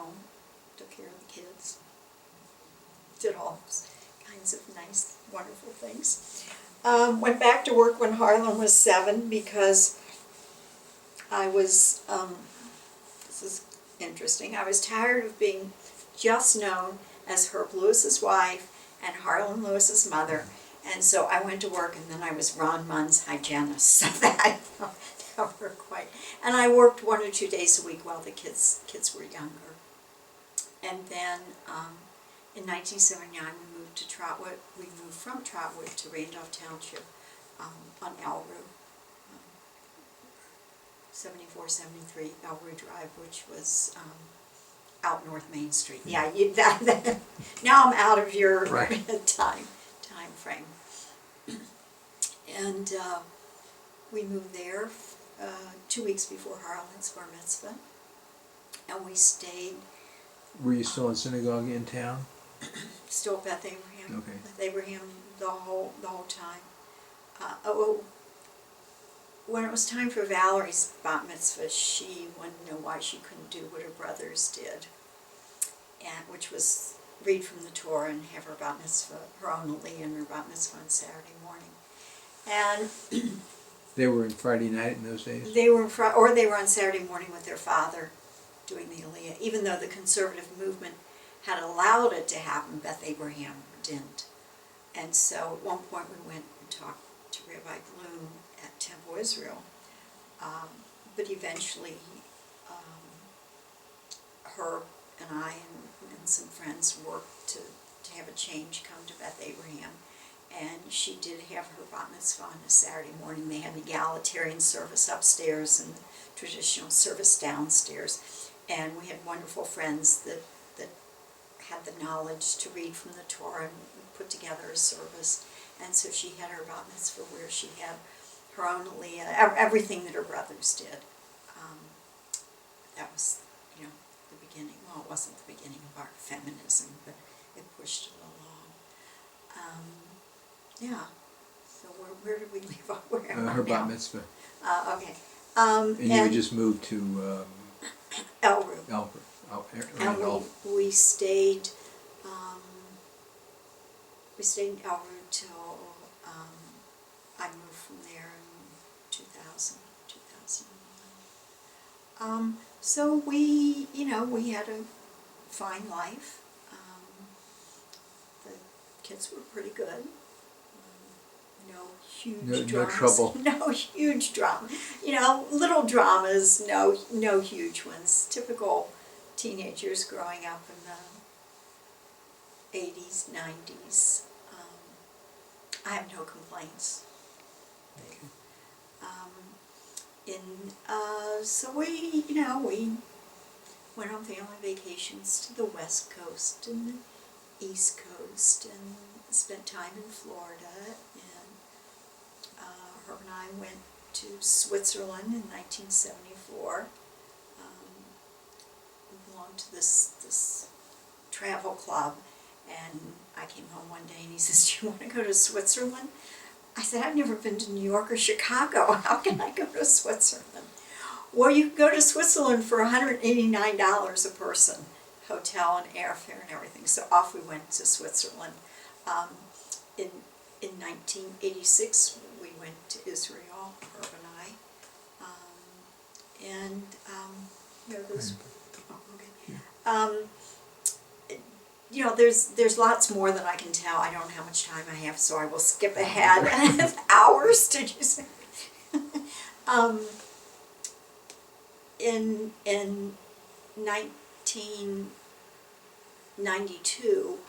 home, took care of the kids, did all kinds of nice, wonderful things. Went back to work when Harlan was 7 because I was, this is interesting, I was tired of being just known as Herb Lewis's wife and Harlan Lewis's mother, and so I went to work, and then I was Ron Munn's hygienist, so that worked quite. And I worked 1 or 2 days a week while the kids were younger. And then in 1979 we moved to Trotwood. We moved from Trotwood to Randolph Township on Elrue, 7473 Elrue Drive, which was out North Main Street. Yeah, now I'm out of your time frame. And we moved there 2 weeks before Harlan's bar mitzvah, and we stayed. Were you still in synagogue in town? Still Beth Abraham. Okay. Beth Abraham the whole time. When it was time for Valerie's bat mitzvah, she wanted to know why she couldn't do what her brothers did, and which was read from the Torah and have her bat mitzvah, her own aliyah and her bat mitzvah on Saturday morning. And they were in Friday night in those days? They were they were on Saturday morning with their father doing the aliyah, even though the conservative movement had allowed it to happen. Beth Abraham didn't. And so at one point we went and talked to Rabbi Bloom at Temple Israel, but eventually Herb and I and some friends worked to have a change come to Beth Abraham, and she did have her bat mitzvah on a Saturday morning. They had an egalitarian service upstairs and traditional service downstairs, and we had wonderful friends that had the knowledge to read from the Torah and put together a service. And so she had her bat mitzvah where she had her own aliyah, everything that her brothers did. That was, the beginning. Well, it wasn't the beginning of our feminism, but it pushed it along. Yeah. So where did we leave off? Where am I her now? bat mitzvah. Okay. And you had just moved to Elrue. Elrue. And we stayed. We stayed in Elrue till I moved from there in 2001. So we had a fine life. The kids were pretty good. No huge dramas. No trouble. No huge drama. Little dramas, no huge ones. Typical teenagers growing up in the 80s, 90s. I have no complaints. So we went on family vacations to the West Coast and the East Coast, and spent time in Florida. And Herb and I went to Switzerland in 1974. We belonged to this travel club, and I came home one day and he says, "Do you want to go to Switzerland?" I said, "I've never been to New York or Chicago. How can I go to Switzerland?" "Well, you can go to Switzerland for $189 a person, hotel and airfare and everything." So off we went to Switzerland. In 1986, we went to Israel, Herb and I. There's lots more that I can tell. I don't know how much time I have, so I will skip ahead. Hours, did you say? In 1992,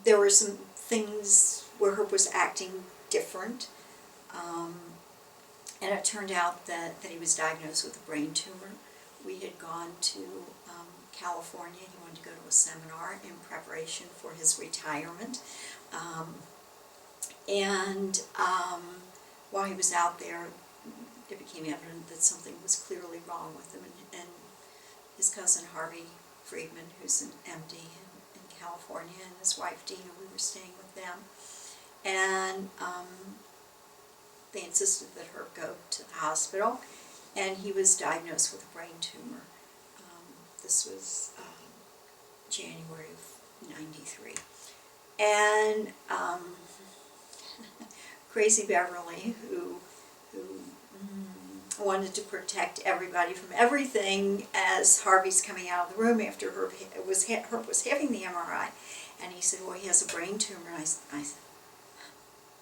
there were some things where Herb was acting different, and it turned out that he was diagnosed with a brain tumor. We had gone to California. He wanted to go to a seminar in preparation for his retirement. While he was out there, it became evident that something was clearly wrong with him. And his cousin Harvey Friedman, who's an MD in California, and his wife Dina, we were staying with them. And they insisted that Herb go to the hospital. and he was diagnosed with a brain tumor. This was January of '93. And Crazy Beverly, who wanted to protect everybody from everything as Harvey's coming out of the room after Herb was having the MRI. And he said, well, he has a brain tumor. And I said,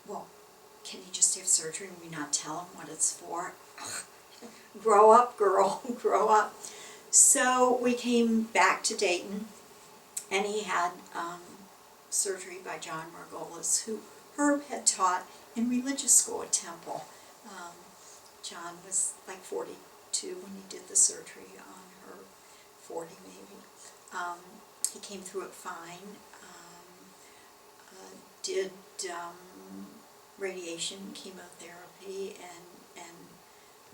well, can he just have surgery and we not tell him what it's for? Grow up, girl, grow up. So we came back to Dayton, and he had surgery by John Margolis, who Herb had taught in religious school at Temple. John was like 42 when he did the surgery on Herb, 40 maybe. He came through it fine, did radiation, chemotherapy, and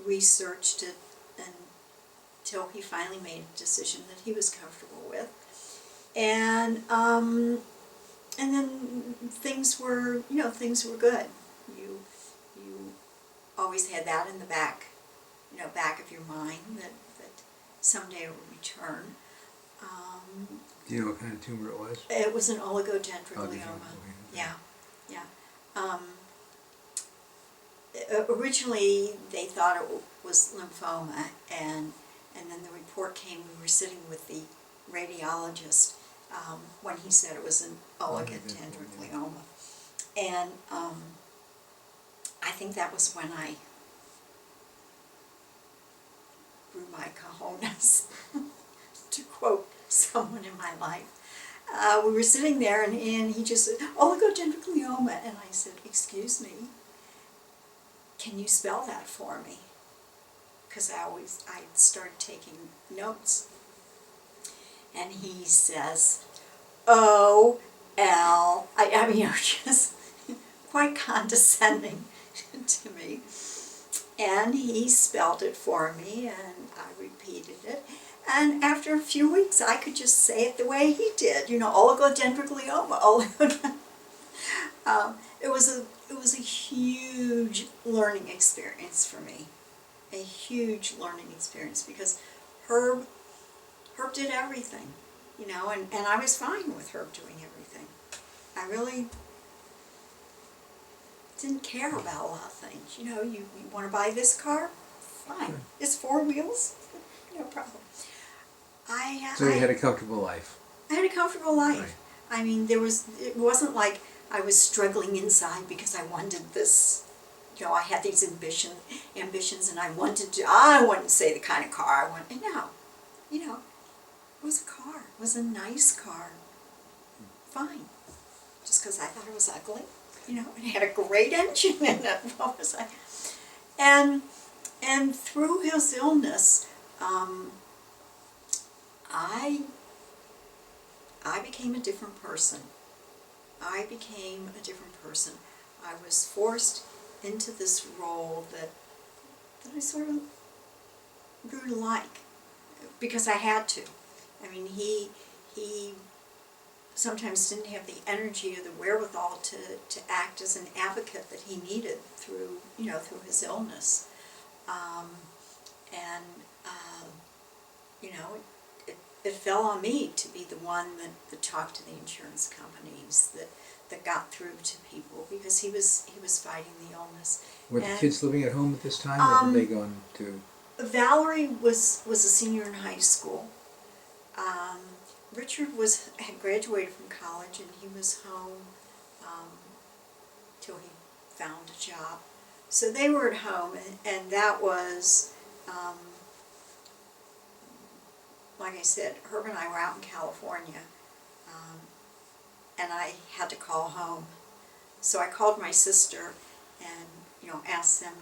researched it until he finally made a decision that he was comfortable with. And then things were good. You always had that in the back of your mind that someday it would return. Do you know what kind of tumor it was? It was an oligodendroglioma. Yeah. Originally, they thought it was lymphoma, and then the report came. We were sitting with the radiologist when he said it was an oligodendroglioma, and I think that was when I grew my cojones, to quote someone in my life. We were sitting there, and he just said, oligodendroglioma, and I said, excuse me, can you spell that for me? Because I started taking notes. And he says, O-L, I mean, just quite condescending to me. And he spelled it for me, and I repeated it. And after a few weeks, I could just say it the way he did, oligodendroglioma. It was a huge learning experience for me, a huge learning experience, because Herb did everything, and I was fine with Herb doing everything. I really didn't care about a lot of things. You want to buy this car? Fine. It's 4 wheels? No problem. So you had a comfortable life. I had a comfortable life. Right. I mean, it wasn't like I was struggling inside because I wanted this, I had these ambitions, and I wanted to say the kind of car I wanted. No, it was a car. It was a nice car. Fine. Just because I thought it was ugly, it had a great engine in it. What was I? And through his illness, I became a different person. I was forced into this role that I sort of grew to like, because I had to. I mean, he sometimes didn't have the energy or the wherewithal to act as an advocate that he needed through his illness. It fell on me to be the one that talked to the insurance companies, that got through to people, because he was fighting the illness. Were the kids living at home at this time, or had they gone to? Valerie was a senior in high school. Richard had graduated from college, and he was home till he found a job. So they were at home, and that was, like I said, Herb and I were out in California, and I had to call home. So I called my sister and, asked them.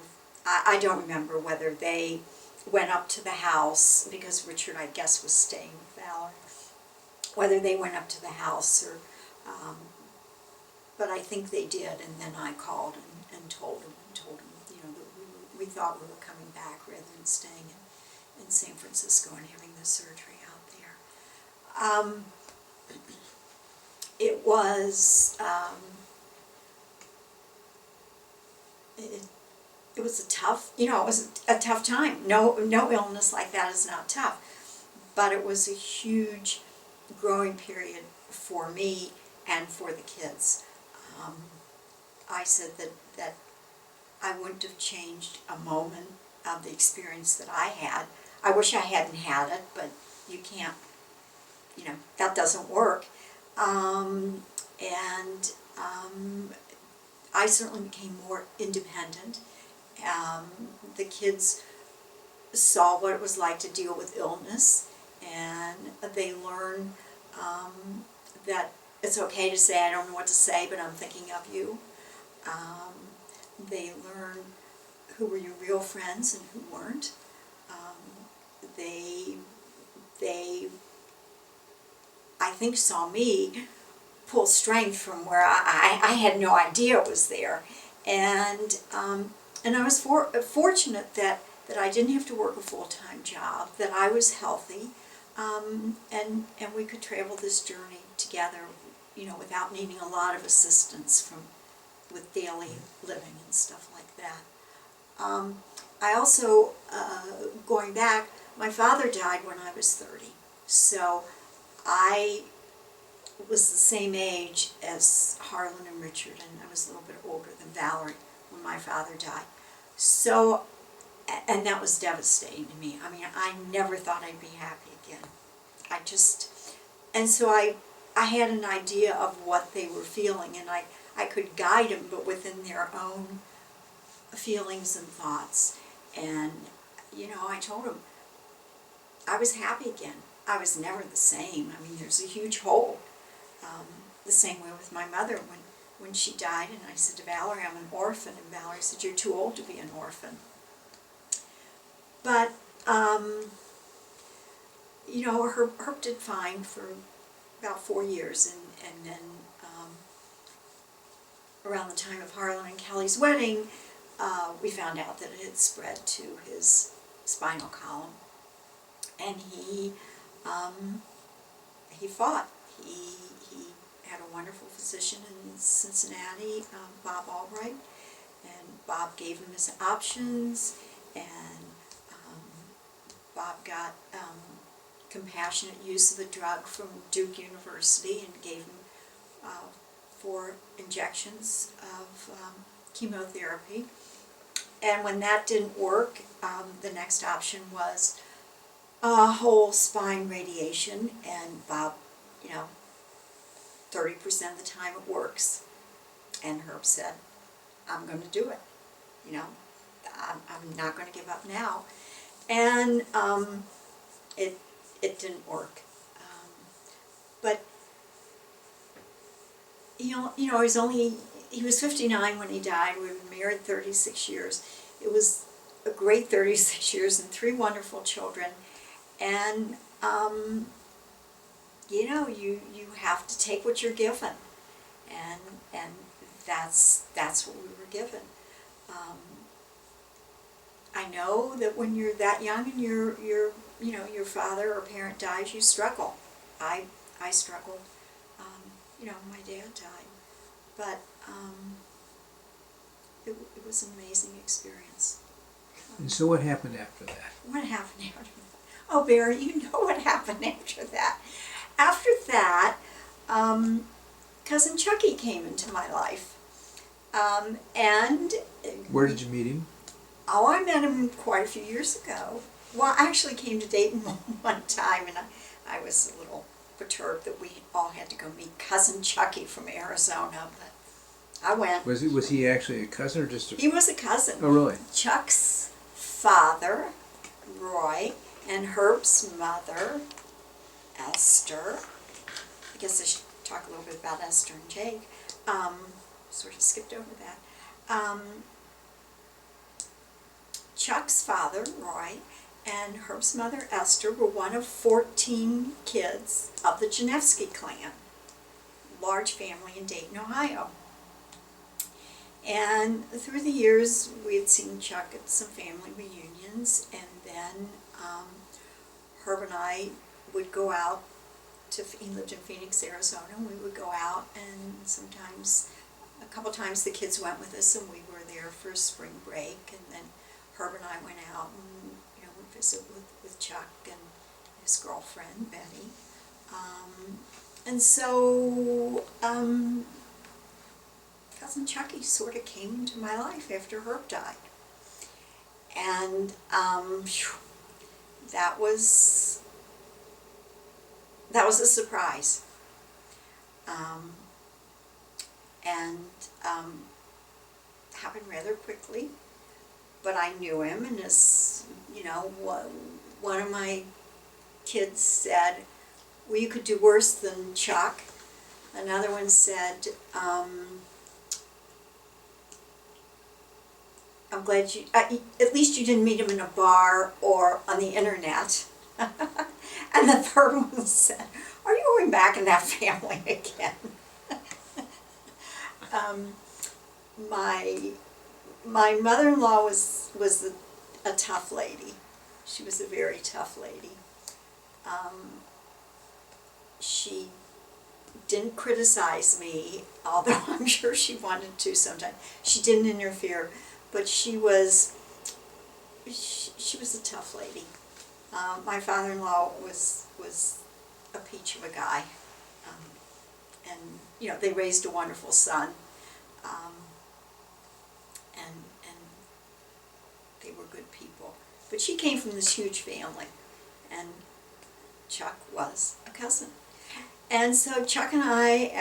I don't remember whether they went up to the house, because Richard, I guess, was staying with Valerie, whether they went up to the house or, but I think they did, and then I called and told him, that we thought we were coming back rather than staying in San Francisco and having the surgery out there. It was, it was a tough, it was a tough time. No illness like that is not tough. But it was a huge growing period for me and for the kids. I said that I wouldn't have changed a moment of the experience that I had. I wish I hadn't had it, but you can't, that doesn't work. I certainly became more independent. The kids saw what it was like to deal with illness, and they learned that it's okay to say, I don't know what to say, but I'm thinking of you. They learn who were your real friends and who weren't. They, I think, saw me pull strength from where I had no idea it was there. And I was fortunate that I didn't have to work a full-time job, that I was healthy, and we could travel this journey together, without needing a lot of assistance with daily living and stuff like that. I also, going back, my father died when I was 30, so I was the same age as Harlan and Richard, and I was a little bit older than Valerie when my father died. So, and that was devastating to me. I mean, I never thought I'd be happy again. And so I had an idea of what they were feeling, and I could guide them, but within their own feelings and thoughts. And, I told them I was happy again. I was never the same. I mean, there's a huge hole. The same way with my mother when she died, and I said to Valerie, I'm an orphan, and Valerie said, you're too old to be an orphan. But, Herb did fine for about 4 years, and then around the time of Harlan and Kelly's wedding, we found out that it had spread to his spinal column, and he fought. He had a wonderful physician in Cincinnati, Bob Albright, and Bob gave him his options, and Bob got compassionate use of a drug from Duke University and gave him 4 injections of chemotherapy. And when that didn't work, the next option was whole spine radiation, and Bob, 30% of the time it works. And Herb said, I'm going to do it. I'm not going to give up now. And it didn't work. But he was 59 when he died. We were married 36 years. It was a great 36 years and 3 wonderful children. And you have to take what you're given, and that's what we were given. I know that when you're that young and your father or parent dies, you struggle. I struggled. My dad died, but it was an amazing experience. And so what happened after that? What happened after that? Oh, Barry, you know what happened after that. After that, Cousin Chucky came into my life. And where did you meet him? Oh, I met him quite a few years ago. Well, I actually came to Dayton one time, and I was a little perturbed that we all had to go meet Cousin Chucky from Arizona, but I went. Was he actually a cousin or just a... He was a cousin. Oh, really? Chuck's father, Roy, and Herb's mother, Esther. I guess I should talk a little bit about Esther and Jake. Sort of skipped over that. Chuck's father, Roy, and Herb's mother, Esther, were one of 14 kids of the Janevsky clan, large family in Dayton, Ohio. And through the years, we had seen Chuck at some family reunions, and then Herb and I would go out he lived in Phoenix, Arizona, and we would go out, and sometimes, a couple times the kids went with us, and we were here for spring break, and then Herb and I went out and, we visit with Chuck and his girlfriend, Betty. And so, Cousin Chucky sort of came into my life after Herb died. And that was a surprise. Happened rather quickly, but I knew him, and as one of my kids said, well, you could do worse than Chuck. Another one said, I'm glad at least you didn't meet him in a bar or on the internet. And the third one said, are you going back in that family again? My mother-in-law was a tough lady. She was a very tough lady. She didn't criticize me, although I'm sure she wanted to sometimes. She didn't interfere, but she was a tough lady. My father-in-law was a peach of a guy, and they raised a wonderful son, and they were good people. But she came from this huge family, and Chuck was a cousin. And so Chuck and I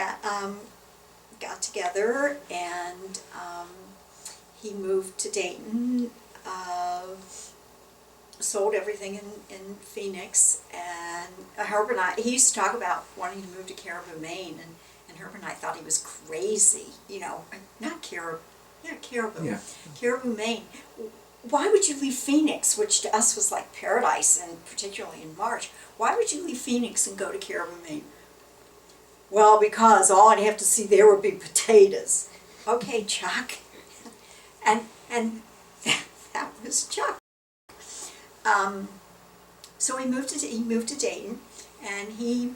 got together, and he moved to Dayton, sold everything in Phoenix, and Herb and I, he used to talk about wanting to move to Caribou, Maine, and Herb and I thought he was crazy, not Caribou, Yeah. Caribou, Maine. Why would you leave Phoenix, which to us was like paradise, and particularly in March? Why would you leave Phoenix and go to Caribou, Maine? Well, because all I'd have to see there would be potatoes. Okay, Chuck. And that was Chuck. So he moved to Dayton, and he,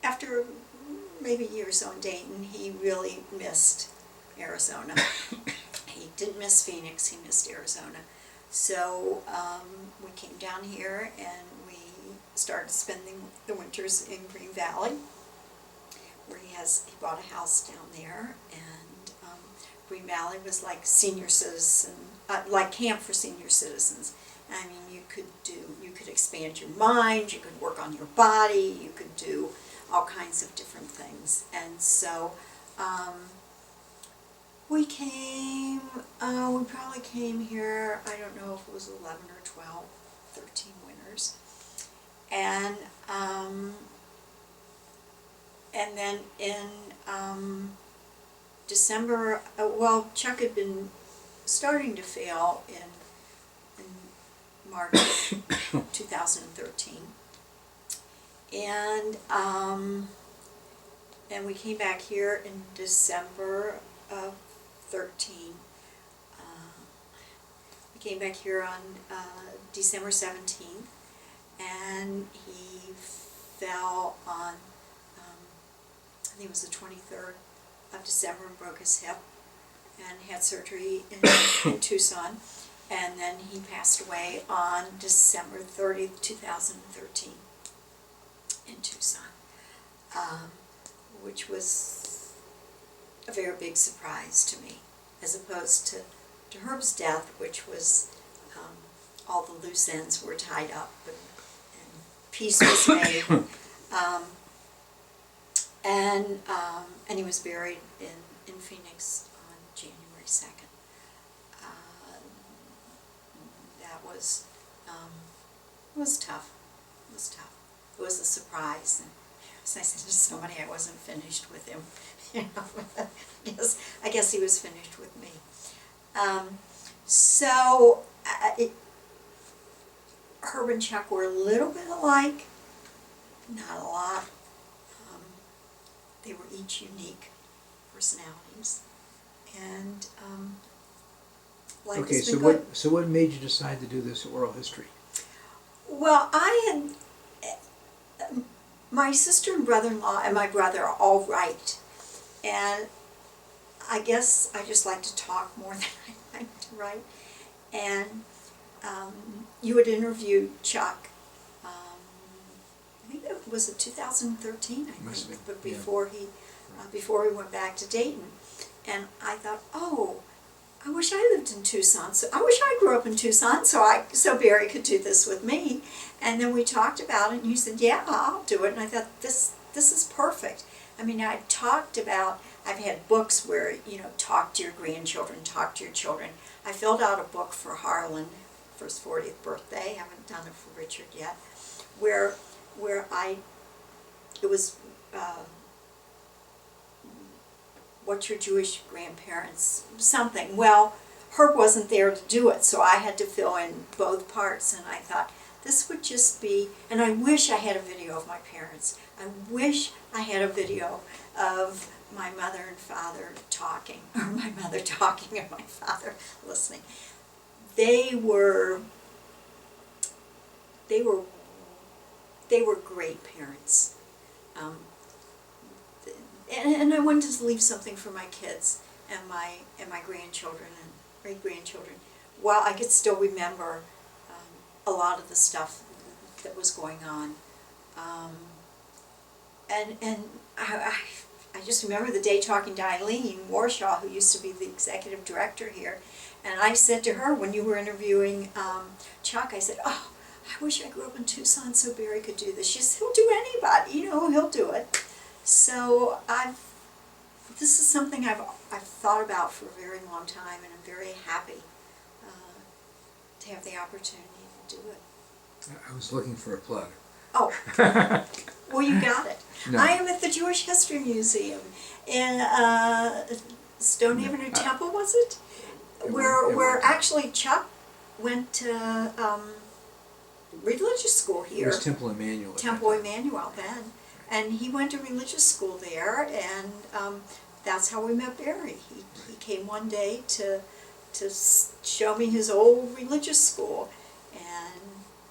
after maybe a year or so in Dayton, he really missed Arizona. He didn't miss Phoenix, he missed Arizona. So we came down here, and we started spending the winters in Green Valley, where he bought a house down there, and Green Valley was like senior citizen, like camp for senior citizens. I mean, you could expand your mind, you could work on your body, you could do all kinds of different things. And so we probably came here, I don't know if it was 11 or 12, 13 winters. And then in December, Chuck had been starting to fail in March 2013. And we came back here in December of 13. We came back here on December 17th, and he fell on, I think it was the 23rd of December, and broke his hip, and had surgery in Tucson. And then he passed away on December 30th, 2013 in Tucson, which was a very big surprise to me, as opposed to Herb's death, which was all the loose ends were tied up and peace was made. And he was buried in Phoenix on January 2nd. That was tough. It was tough. It was a surprise. And as I said to somebody, I wasn't finished with him. I guess he was finished with me. Herb and Chuck were a little bit alike, not a lot. They were each unique personalities, and life Okay, has been so good. what made you decide to do this oral history? Well, my sister and brother-in-law and my brother all write, and I guess I just like to talk more than I like to write. And you had interviewed Chuck, I think it was in 2013, I Must think, have but been, yeah. before he went back to Dayton. And I thought, oh, I wish I lived in Tucson. So I wish I grew up in Tucson so Barry could do this with me. And then we talked about it, and you said, yeah, I'll do it. And I thought, this is perfect. I mean, I talked about, I've had books where, talk to your grandchildren, talk to your children. I filled out a book for Harlan for his 40th birthday. I haven't done it for Richard yet. Where it was, what's your Jewish grandparents, something. Well, Herb wasn't there to do it, so I had to fill in both parts, and I thought, this would just be, and I wish I had a video of my parents. I wish I had a video of my mother and father talking, or my mother talking and my father listening. They were great parents. And I wanted to leave something for my kids and my grandchildren and great-grandchildren. While I could still remember a lot of the stuff that was going on. And I just remember the day talking to Eileen Warshaw, who used to be the executive director here, and I said to her when you were interviewing Chuck, I said, oh, I wish I grew up in Tucson so Barry could do this. She said, he'll do anybody, he'll do it. So this is something I've thought about for a very long time, and I'm very happy to have the opportunity to do it. I was looking for a plug. Oh, well, you got it. No. I am at the Jewish History Museum in Stone Avenue Temple, was it? Where actually Chuck went to religious school here. It was Temple Emmanuel. Temple Emmanuel then. And he went to religious school there, and that's how we met Barry. He came one day to show me his old religious school, and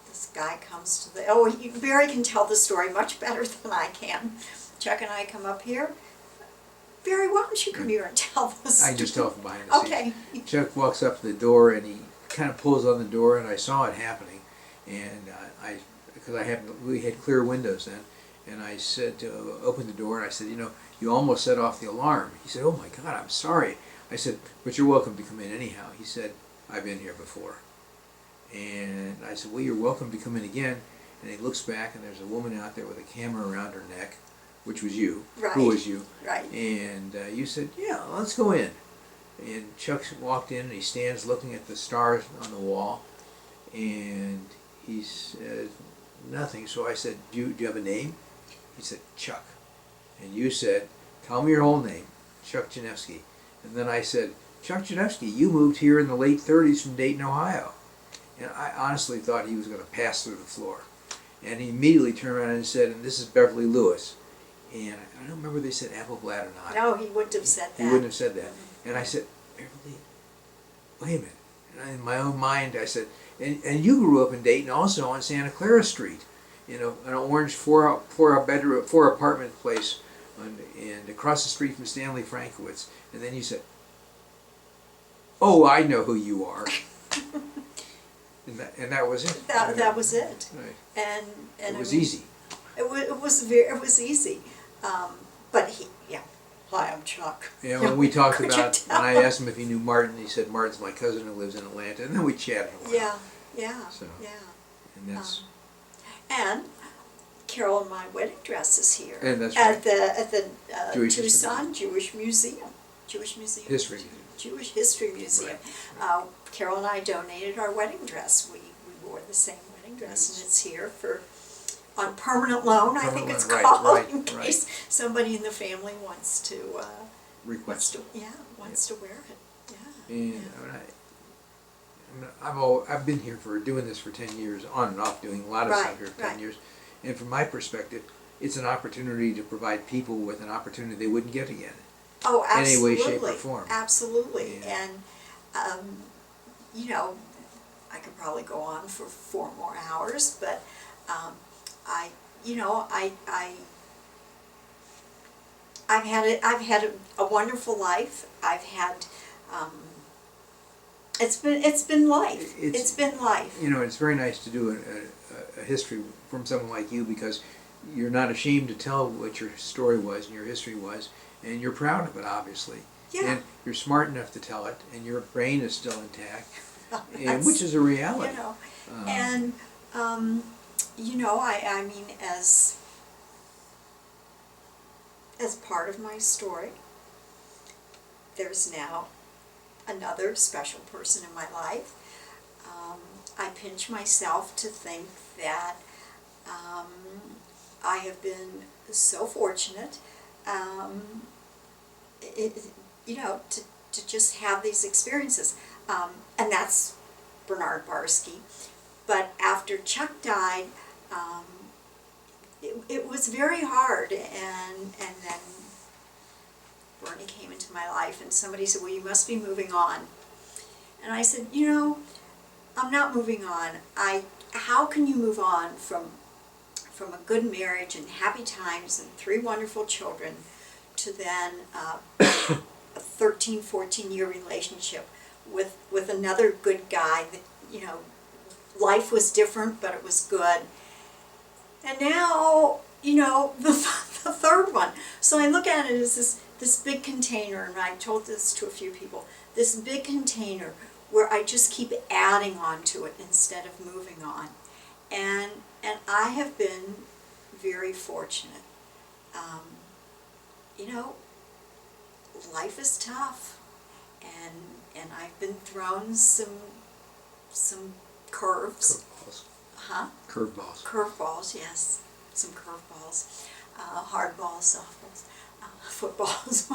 this guy comes to Barry can tell the story much better than I can. Chuck and I come up here. Barry, why don't you come here and tell the story? I just tell from behind the scenes. Okay. Chuck walks up to the door, and he kind of pulls on the door, and I saw it happening, and because we had clear windows then. And I said to open the door, and I said, you almost set off the alarm. He said, oh my God, I'm sorry. I said, but you're welcome to come in anyhow. He said, I've been here before. And I said, well, you're welcome to come in again. And he looks back, and there's a woman out there with a camera around her neck, which was you. Right. Who was you? Right. And you said, yeah, let's go in. And Chuck walked in, and he stands looking at the stars on the wall. And he said, nothing. So I said, do you have a name? He said, Chuck. And you said, tell me your whole name, Chuck Janevsky. And then I said, Chuck Janevsky, you moved here in the late 30s from Dayton, Ohio. And I honestly thought he was going to pass through the floor. And he immediately turned around and said, and this is Beverly Lewis. And I don't remember if they said Appleblatt or not. No, he wouldn't have said that. He wouldn't have said that. And I said, Beverly, wait a minute. And in my own mind, I said, and you grew up in Dayton also on Santa Clara Street. An orange four apartment place, and across the street from Stanley Frankowitz. And then you said, "Oh, I know who you are," and that was it. That was it. Right. And it was easy. It was easy. But hi, I'm Chuck. Yeah, when we talked Could you about, tell? and I asked him if he knew Martin, he said Martin's my cousin who lives in Atlanta, and then we chatted a while. Yeah. So, Yeah. and that's. And Carol and my wedding dress is here. And that's at the Jewish Tucson Jewish Museum. Jewish History. Jewish History Museum. Right. Carol and I donated our wedding dress. We wore the same wedding dress, and it's here on permanent loan. I think it's called in case somebody in the family wants to Request. wants to wear it. Yeah. And I've been here doing this for 10 years, on and off, doing a lot of stuff here for 10 years. And from my perspective, it's an opportunity to provide people with an opportunity they wouldn't get again. Oh, absolutely. In any way, shape, or form. Absolutely. Yeah. And, I could probably go on for 4 more hours, but I've had a wonderful life. I've had, it's been life. It's been life. You know, it's very nice to do a history from someone like you, because you're not ashamed to tell what your story was and your history was, and you're proud of it, obviously. Yeah. And you're smart enough to tell it, and your brain is still intact, and That's- which is a reality. You know, and you know, I mean, as part of my story, there's now another special person in my life. I pinch myself to think that I have been so fortunate, you know, to just have these experiences. And that's Bernard Barsky. But after Chuck died, it was very hard, and then Bernie came into my life, and somebody said, well, you must be moving on. And I said, you know, I'm not moving on. How can you move on from a good marriage and happy times and 3 wonderful children to then a 13, 14-year relationship with another good guy that, you know, life was different, but it was good. And now, you know, the third one. So I look at it as this big container, and I told this to a few people, this big container where I just keep adding on to it instead of moving on. And I have been very fortunate. You know, life is tough, and I've been thrown some curves. Curveballs. Huh? Curveballs. Curveballs, yes. Some curveballs. Hardballs, softballs, footballs.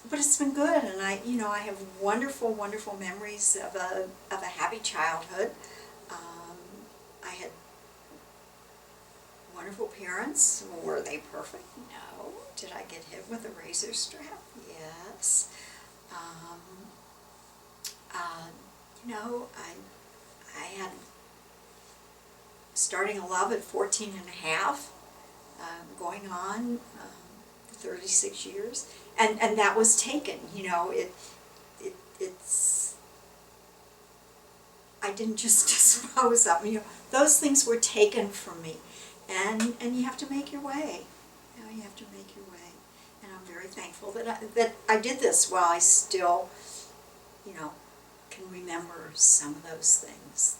But it's been good, and I have wonderful, wonderful memories of a happy childhood. I had wonderful parents. Were they perfect? No. Did I get hit with a razor strap? Yes. You know, I had starting a love at 14 and a half, going on 36 years, and that was taken. You know, it's I didn't just dispose of. You know, those things were taken from me, and you have to make your way. You know, you have to make your way, and I'm very thankful that I did this while I still, you know, can remember some of those things.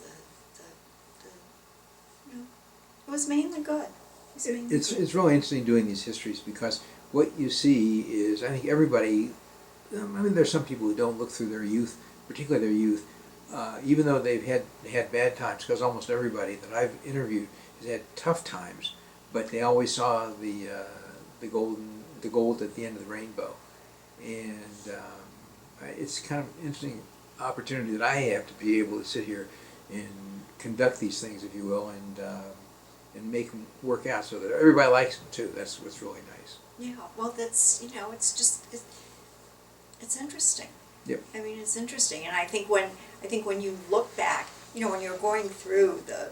You know, it was mainly good. It's really interesting doing these histories, because what you see is, I think everybody, I mean, there's some people who don't look through their youth, particularly their youth, even though they've had bad times, because almost everybody that I've interviewed has had tough times, but they always saw the gold at the end of the rainbow. And it's kind of an interesting opportunity that I have to be able to sit here and conduct these things, if you will, and make them work out so that everybody likes them too. That's what's really nice. Yeah, well, that's, you know, it's just, it's interesting. Yep. I mean, it's interesting, and I think when you look back, you know, when you're going through the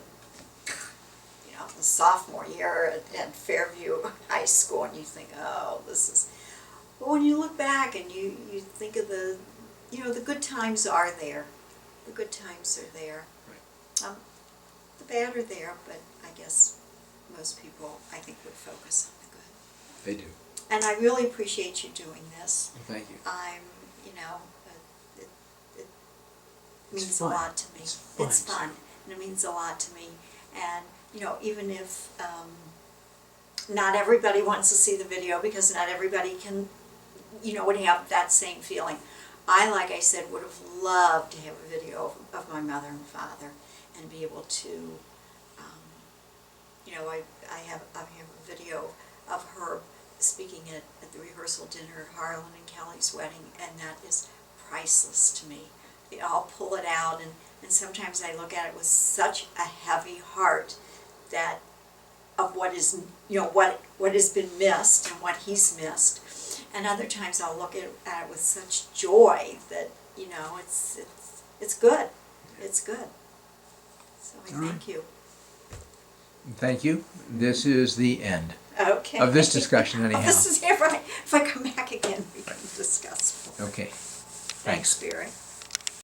sophomore year at Fairview High School, and you think, oh, this is, but when you look back and you think of the, you know, the good times are there. The good times are there. Right. The bad are there, but I guess most people, I think, would focus on the good. They do. And I really appreciate you doing this. Thank you. You know, it It's means fun. a lot to me. It's fun. And it means a lot to me. And, you know, even if not everybody wants to see the video, because not everybody can, you know, would have that same feeling. I, like I said, would have loved to have a video of my mother and father and be able to, you know, I have a video of her speaking at the rehearsal dinner at Harlan and Kelly's wedding, and that is priceless to me. I'll pull it out, and sometimes I look at it with such a heavy heart that of what is, you know, what has been missed and what he's missed. And other times I'll look at it with such joy that, you know, it's good. It's good. So I thank you. Thank you. This is the end. Okay. Of this discussion Oh, anyhow. this is, yeah, right. If I come back again, we can discuss more. Okay. Thanks, Barry.